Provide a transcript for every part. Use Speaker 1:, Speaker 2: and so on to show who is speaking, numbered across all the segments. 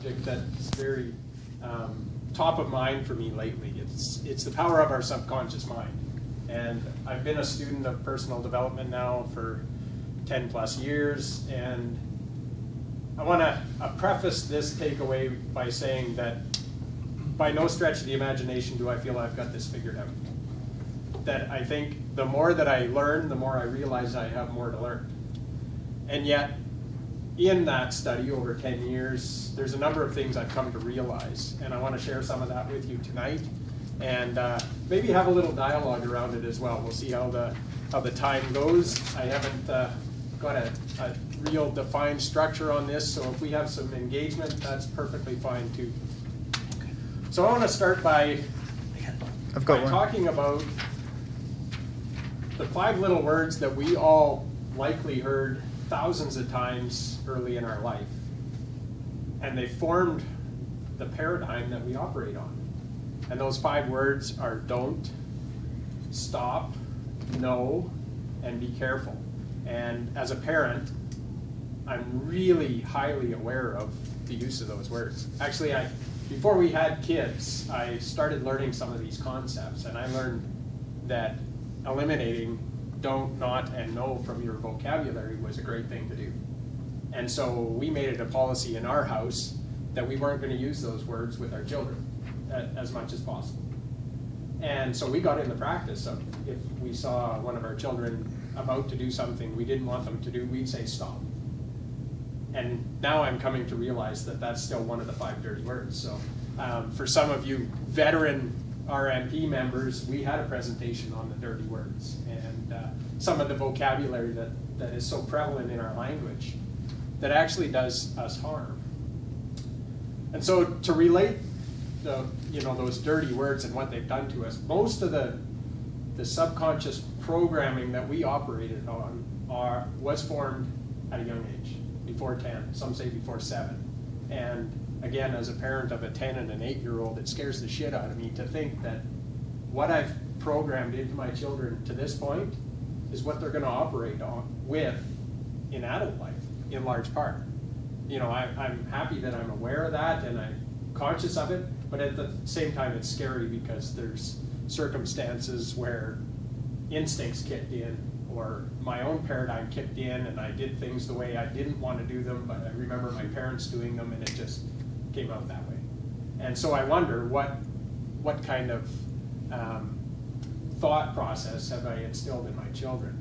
Speaker 1: subject that's very top of mind for me lately. It's the power of our subconscious mind. And I've been a student of personal development now for 10 plus years, and I want to preface this takeaway by saying that by no stretch of the imagination do I feel I've got this figured out. That I think the more that I learn, the more I realize I have more to learn. And yet, in that study over 10 years, there's a number of things I've come to realize, and I want to share some of that with you tonight, and maybe have a little dialogue around it as well. We'll see how the time goes. I haven't got a real defined structure on this, so if we have some engagement, that's perfectly fine too. So I want to start by talking about the 5 little words that we all likely heard thousands of times early in our life, and they formed the paradigm that we operate on. And those 5 words are don't, stop, no, and be careful. And as a parent, I'm really highly aware of the use of those words. Actually, before we had kids, I started learning some of these concepts, and I learned that eliminating don't, not, and no from your vocabulary was a great thing to do. And so we made it a policy in our house that we weren't going to use those words with our children as much as possible. And so we got in the practice of, if we saw one of our children about to do something we didn't want them to do, we'd say stop. And now I'm coming to realize that that's still one of the 5 dirty words. So for some of you veteran RMP members, we had a presentation on the dirty words and some of the vocabulary that is so prevalent in our language that actually does us harm. And so to relate those dirty words and what they've done to us, most of the subconscious programming that we operated on was formed at a young age, before 10, some say before 7. And again, as a parent of a 10 and an 8-year-old, it scares the shit out of me to think that what I've programmed into my children to this point is what they're going to operate with in adult life, in large part. I'm happy that I'm aware of that and I'm conscious of it, but at the same time it's scary because there's circumstances where instincts kicked in, or my own paradigm kicked in, and I did things the way I didn't want to do them, but I remember my parents doing them, and it just came out that way. And so I wonder what kind of thought process have I instilled in my children.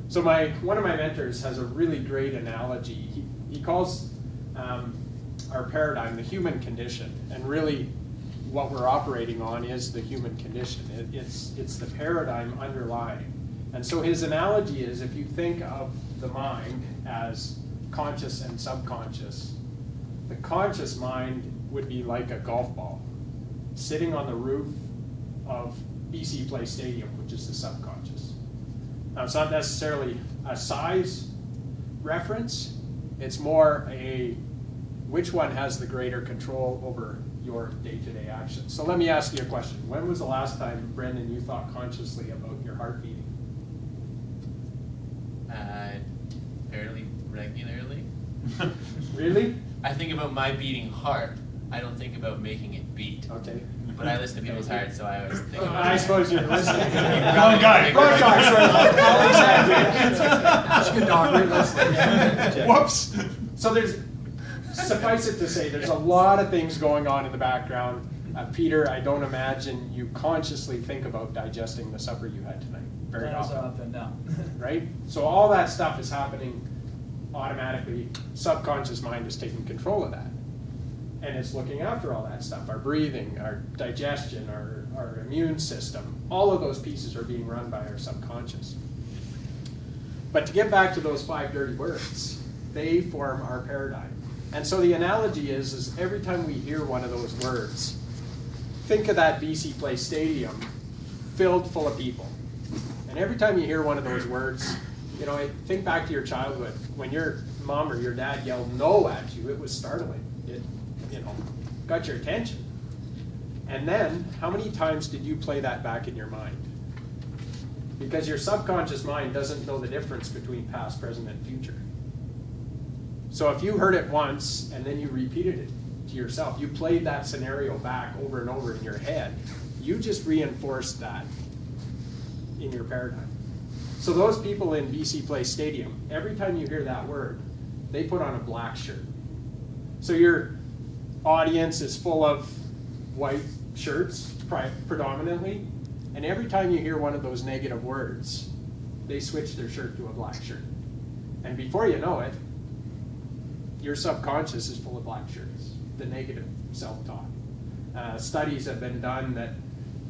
Speaker 1: So one of my mentors has a really great analogy. He calls our paradigm the human condition, and really what we're operating on is the human condition. It's the paradigm underlying. And so his analogy is, if you think of the mind as conscious and subconscious, the conscious mind would be like a golf ball sitting on the roof of BC Place Stadium, which is the subconscious. Now, it's not necessarily a size reference. It's more which one has the greater control over your day-to-day actions. So let me ask you a question. When was the last time, Brendan, you thought consciously about your heart beating?
Speaker 2: Fairly regularly.
Speaker 1: Really?
Speaker 2: I think about my beating heart. I don't think about making it beat.
Speaker 1: Okay.
Speaker 2: But I listen to people's hearts, so I always think about
Speaker 1: I suppose you're listening.
Speaker 2: Wrong guy.
Speaker 1: Wrong guy. That's a good dog. We're listening. Whoops. So suffice it to say, there's a lot of things going on in the background. Peter, I don't imagine you consciously think about digesting the supper you had tonight very often.
Speaker 3: Up and down.
Speaker 1: Right? So all that stuff is happening automatically. Subconscious mind is taking control of that. And it's looking after all that stuff, our breathing, our digestion, our immune system. All of those pieces are being run by our subconscious. But to get back to those 5 dirty words, they form our paradigm. And so the analogy is every time we hear one of those words, think of that BC Place Stadium filled full of people. And every time you hear one of those words, think back to your childhood. When your mom or your dad yelled no at you, it was startling. It got your attention. And then, how many times did you play that back in your mind? Because your subconscious mind doesn't know the difference between past, present, and future. So if you heard it once and then you repeated it to yourself. You played that scenario back over and over in your head. You just reinforced that in your paradigm. So those people in BC Place Stadium, every time you hear that word, they put on a black shirt. So your audience is full of white shirts predominantly, and every time you hear one of those negative words, they switch their shirt to a black shirt. And before you know it, your subconscious is full of black shirts, the negative self-talk. Studies have been done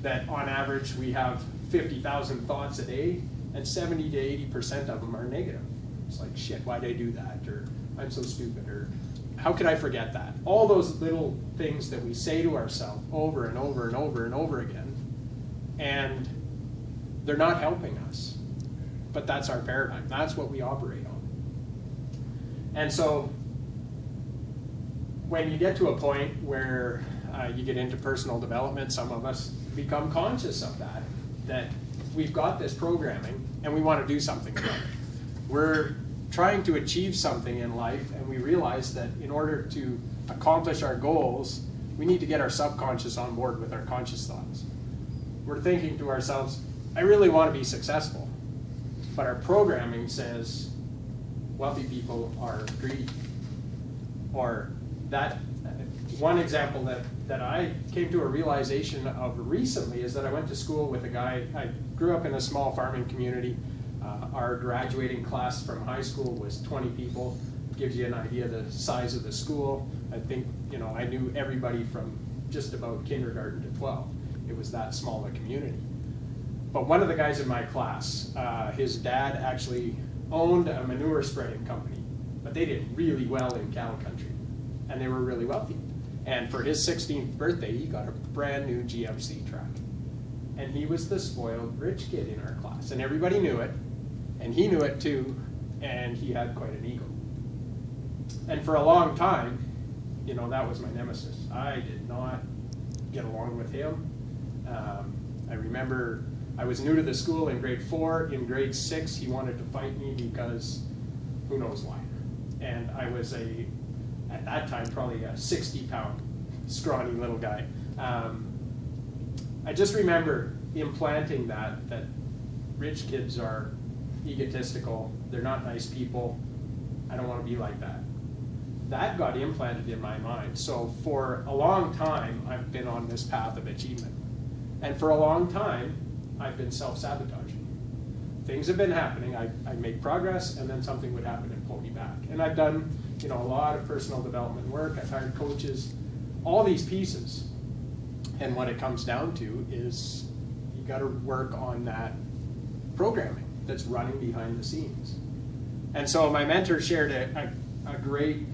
Speaker 1: that on average we have 50,000 thoughts a day, and 70 to 80% of them are negative. It's like, shit, why'd I do that? Or I'm so stupid, or how could I forget that? All those little things that we say to ourselves over and over and over and over again, and they're not helping us. But that's our paradigm. That's what we operate on. And so when you get to a point where you get into personal development, some of us become conscious of that we've got this programming and we want to do something about it. We're trying to achieve something in life, and we realize that in order to accomplish our goals, we need to get our subconscious on board with our conscious thoughts. We're thinking to ourselves, I really want to be successful, but our programming says wealthy people are greedy. Or that one example that I came to a realization of recently is that I went to school with a guy. I grew up in a small farming community. Our graduating class from high school was 20 people. Gives you an idea of the size of the school. I think, I knew everybody from just about kindergarten to 12. It was that small a community. But one of the guys in my class, his dad actually owned a manure spreading company, but they did really well in cattle country, and they were really wealthy. And for his 16th birthday, he got a brand new GMC truck. And he was the spoiled rich kid in our class, and everybody knew it, and he knew it too, and he had quite an ego. And for a long time, that was my nemesis. I did not get along with him. I remember I was new to the school in grade 4. In grade 6, he wanted to fight me because who knows why. And I was at that time, probably a 60-pound, scrawny little guy. I just remember implanting that rich kids are egotistical, they're not nice people, I don't want to be like that. That got implanted in my mind. So for a long time, I've been on this path of achievement. And for a long time, I've been self-sabotaging. Things have been happening, I'd make progress, and then something would happen and pull me back. And I've done a lot of personal development work, I've hired coaches, all these pieces. And what it comes down to is you got to work on that programming that's running behind the scenes. And so my mentor shared a great